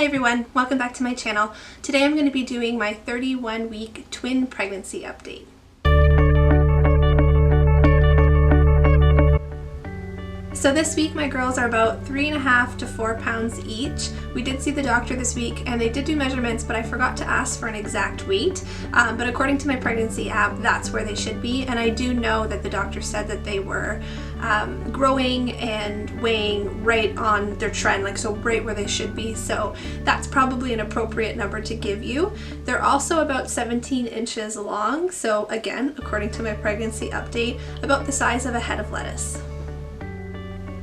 Hi everyone, welcome back to my channel. Today I'm going to be doing my 31-week twin pregnancy update. So this week my girls are about 3.5 to 4 pounds each. We did see the doctor this week and they did do measurements, but I forgot to ask for an exact weight. But according to my pregnancy app, that's where they should be. And I do know that the doctor said that they were growing and weighing right on their trend, like so right where they should be. So that's probably an appropriate number to give you. They're also about 17 inches long. So again, according to my pregnancy update, about the size of a head of lettuce.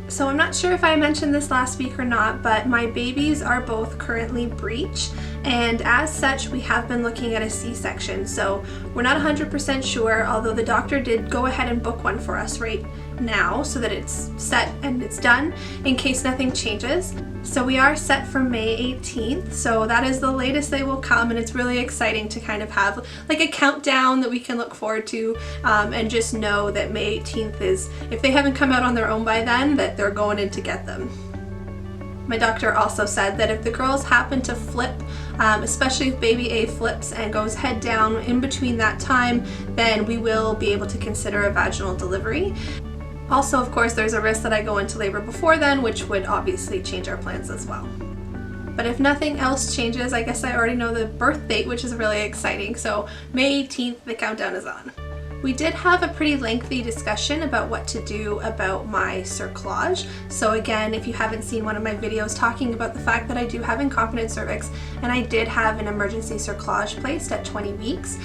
So I'm not sure if I mentioned this last week or not, but my babies are both currently breech, and as such we have been looking at a C-section. So we're not 100% sure, although the doctor did go ahead and book one for us right now so that it's set and it's done in case nothing changes. So we are set for May 18th, so that is the latest they will come, and it's really exciting to kind of have like a countdown that we can look forward to, and just know that May 18th is, if they haven't come out on their own by then, that they're going in to get them. My doctor also said that if the girls happen to flip, especially if baby A flips and goes head down in between that time, then we will be able to consider a vaginal delivery. Also, of course, there's a risk that I go into labor before then, which would obviously change our plans as well. But if nothing else changes, I guess I already know the birth date, which is really exciting. So May 18th, the countdown is on. We did have a pretty lengthy discussion about what to do about my cerclage. So again, if you haven't seen one of my videos talking about the fact that I do have incompetent cervix and I did have an emergency cerclage placed at 20 weeks,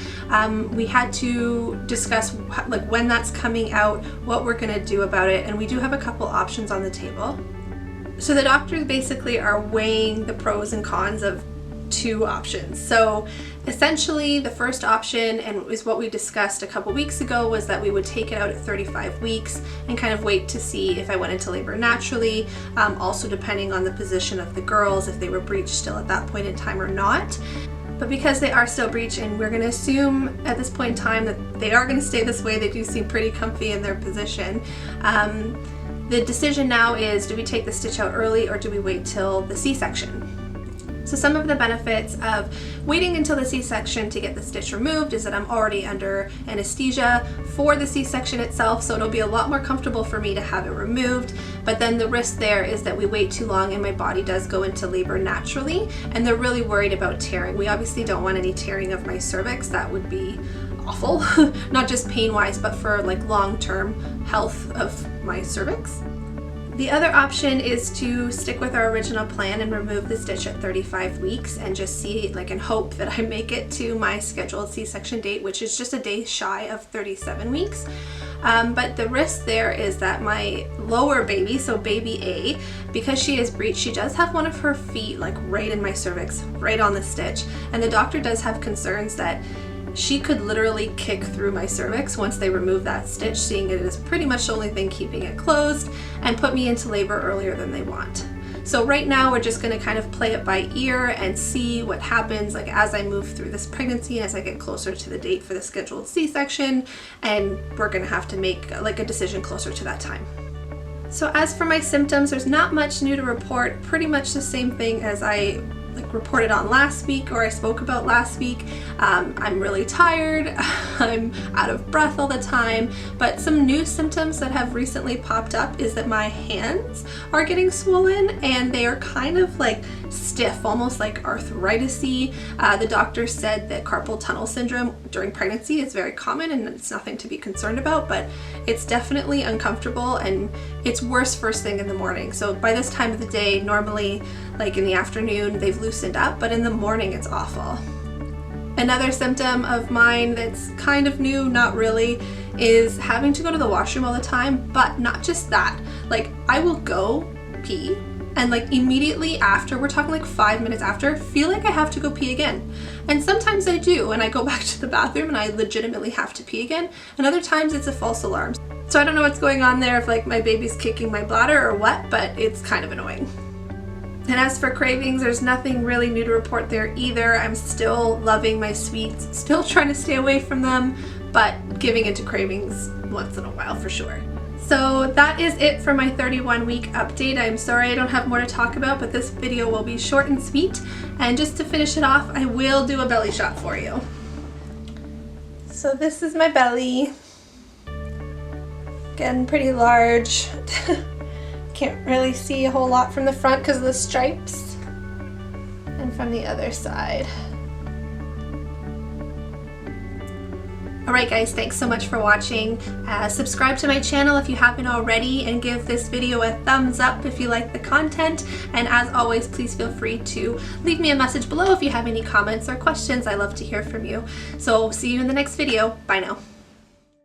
we had to discuss like when that's coming out, what we're going to do about it, and we do have a couple options on the table. So the doctors basically are weighing the pros and cons of two options. So essentially the first option, and is what we discussed a couple weeks ago, was that we would take it out at 35 weeks and kind of wait to see if I went into labor naturally, also depending on the position of the girls, if they were breeched still at that point in time or not. But because they are still breech, and we're going to assume at this point in time that they are going to stay this way, they do seem pretty comfy in their position. The decision now is, do we take the stitch out early or do we wait till the C-section? So some of the benefits of waiting until the C-section to get the stitch removed is that I'm already under anesthesia for the C-section itself, so it'll be a lot more comfortable for me to have it removed. But then the risk there is that we wait too long and my body does go into labor naturally, and they're really worried about tearing. We obviously don't want any tearing of my cervix. That would be awful, not just pain-wise, but for like long-term health of my cervix. The other option is to stick with our original plan and remove the stitch at 35 weeks and just see, like, and hope that I make it to my scheduled C-section date, which is just a day shy of 37 weeks. But the risk there is that my lower baby, so baby A, because she is breech, she does have one of her feet like right in my cervix, right on the stitch, and the doctor does have concerns that she could literally kick through my cervix once they remove that stitch, seeing it as pretty much the only thing keeping it closed, and put me into labor earlier than they want. So right now we're just going to kind of play it by ear and see what happens, like as I move through this pregnancy, as I get closer to the date for the scheduled C-section, and we're going to have to make like a decision closer to that time. So as for my symptoms, there's not much new to report, pretty much the same thing as I reported on last week, or I spoke about last week. I'm really tired, I'm out of breath all the time, but some new symptoms that have recently popped up is that my hands are getting swollen and they are kind of like stiff, almost like arthritis-y. The doctor said that carpal tunnel syndrome during pregnancy is very common and it's nothing to be concerned about, but it's definitely uncomfortable and it's worse first thing in the morning. So by this time of the day, normally like in the afternoon, they've loosened up, but in the morning it's awful. Another symptom of mine that's kind of new, not really, is having to go to the washroom all the time, but not just that. Like I will go pee and like immediately after, we're talking like 5 minutes after, feel like I have to go pee again. And sometimes I do, and I go back to the bathroom and I legitimately have to pee again. And other times it's a false alarm. So I don't know what's going on there, if like my baby's kicking my bladder or what, but it's kind of annoying. And as for cravings, there's nothing really new to report there either. I'm still loving my sweets, still trying to stay away from them, but giving into cravings once in a while for sure. So that is it for my 31-week update. I'm sorry I don't have more to talk about, but this video will be short and sweet. And just to finish it off, I will do a belly shot for you. So this is my belly. Again, pretty large. Can't really see a whole lot from the front because of the stripes. And from the other side. Alright guys, thanks so much for watching. Subscribe to my channel if you haven't already, and give this video a thumbs up if you like the content. And as always, please feel free to leave me a message below if you have any comments or questions. I love to hear from you. So see you in the next video. Bye now.